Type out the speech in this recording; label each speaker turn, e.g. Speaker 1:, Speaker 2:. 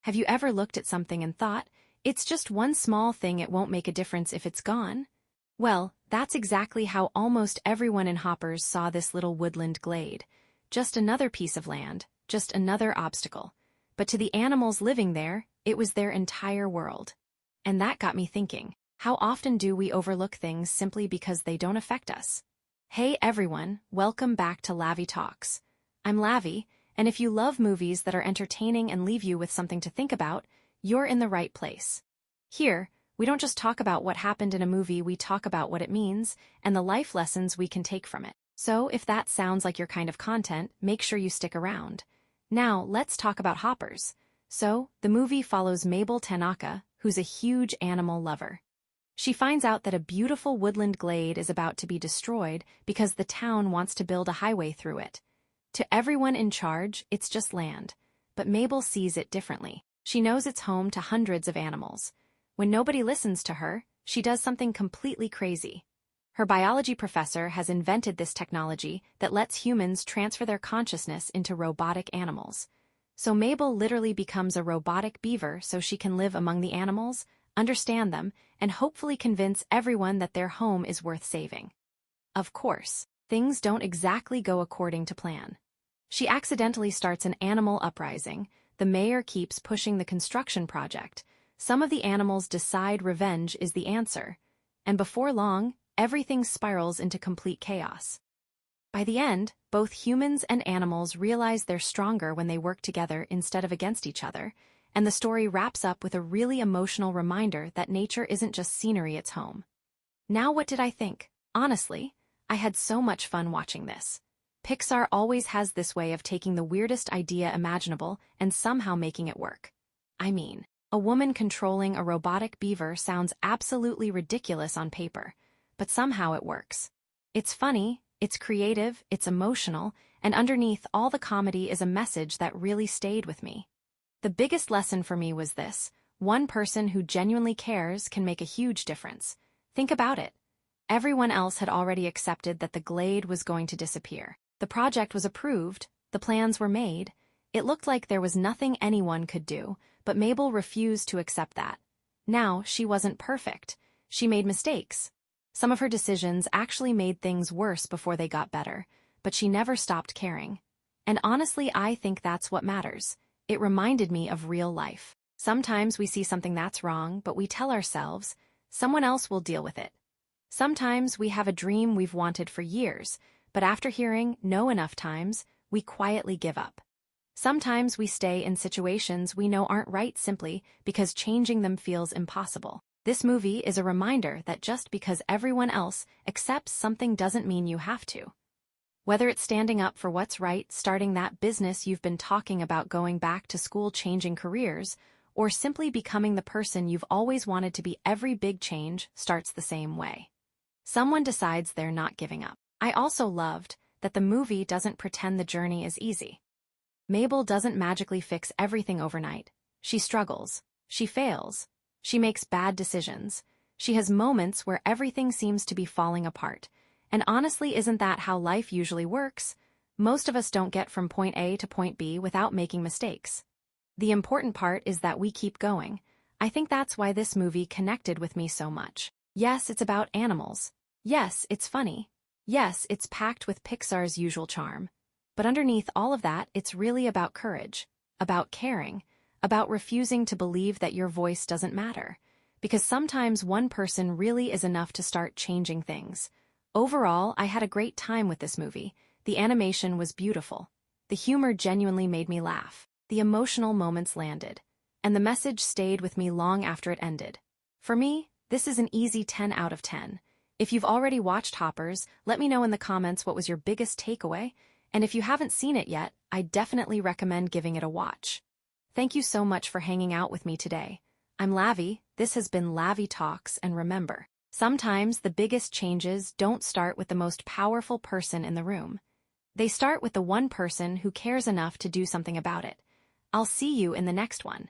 Speaker 1: Have you ever looked at something and thought, it's just one small thing, it won't make a difference if it's gone? Well, that's exactly how almost everyone in Hoppers saw this little woodland glade. Just another piece of land, just another obstacle. But to the animals living there, it was their entire world. And that got me thinking, how often do we overlook things simply because they don't affect us? Hey everyone, welcome back to Lavvie Talks. I'm Lavvie, and if you love movies that are entertaining and leave you with something to think about, you're in the right place. Here, we don't just talk about what happened in a movie, we talk about what it means and the life lessons we can take from it. So if that sounds like your kind of content, make sure you stick around. Now, let's talk about Hoppers. So, the movie follows Mabel Tanaka, who's a huge animal lover. She finds out that a beautiful woodland glade is about to be destroyed because the town wants to build a highway through it. To everyone in charge, it's just land. But Mabel sees it differently. She knows it's home to hundreds of animals. When nobody listens to her, she does something completely crazy. Her biology professor has invented this technology that lets humans transfer their consciousness into robotic animals. So Mabel literally becomes a robotic beaver so she can live among the animals, understand them, and hopefully convince everyone that their home is worth saving. Of course, things don't exactly go according to plan. She accidentally starts an animal uprising. The mayor keeps pushing the construction project. Some of the animals decide revenge is the answer. And before long, everything spirals into complete chaos. By the end, both humans and animals realize they're stronger when they work together instead of against each other, and the story wraps up with a really emotional reminder that nature isn't just scenery, it's home. Now what did I think? Honestly, I had so much fun watching this. Pixar always has this way of taking the weirdest idea imaginable and somehow making it work. I mean, a woman controlling a robotic beaver sounds absolutely ridiculous on paper, but somehow it works. It's funny, it's creative, it's emotional, and underneath all the comedy is a message that really stayed with me. The biggest lesson for me was this: one person who genuinely cares can make a huge difference. Think about it. Everyone else had already accepted that the glade was going to disappear. The project was approved, the plans were made. It looked like there was nothing anyone could do, but Mabel refused to accept that. Now, she wasn't perfect. She made mistakes. Some of her decisions actually made things worse before they got better, but she never stopped caring. And honestly, I think that's what matters. It reminded me of real life. Sometimes we see something that's wrong, but we tell ourselves, someone else will deal with it. Sometimes we have a dream we've wanted for years, but after hearing no enough times, we quietly give up. Sometimes we stay in situations we know aren't right simply because changing them feels impossible. This movie is a reminder that just because everyone else accepts something doesn't mean you have to. Whether it's standing up for what's right, starting that business you've been talking about, going back to school, changing careers, or simply becoming the person you've always wanted to be, every big change starts the same way. Someone decides they're not giving up. I also loved that the movie doesn't pretend the journey is easy. Mabel doesn't magically fix everything overnight. She struggles. She fails. She makes bad decisions. She has moments where everything seems to be falling apart. And honestly, isn't that how life usually works? Most of us don't get from point A to point B without making mistakes. The important part is that we keep going. I think that's why this movie connected with me so much. Yes, it's about animals. Yes, it's funny. Yes, it's packed with Pixar's usual charm. But underneath all of that, it's really about courage, about caring, about refusing to believe that your voice doesn't matter. Because sometimes one person really is enough to start changing things. Overall, I had a great time with this movie. The animation was beautiful. The humor genuinely made me laugh. The emotional moments landed. And the message stayed with me long after it ended. For me, this is an easy 10 out of 10. If you've already watched Hoppers, let me know in the comments what was your biggest takeaway. And if you haven't seen it yet, I definitely recommend giving it a watch. Thank you so much for hanging out with me today. I'm Lavvie, this has been Lavvie Talks, and remember, sometimes the biggest changes don't start with the most powerful person in the room. They start with the one person who cares enough to do something about it. I'll see you in the next one.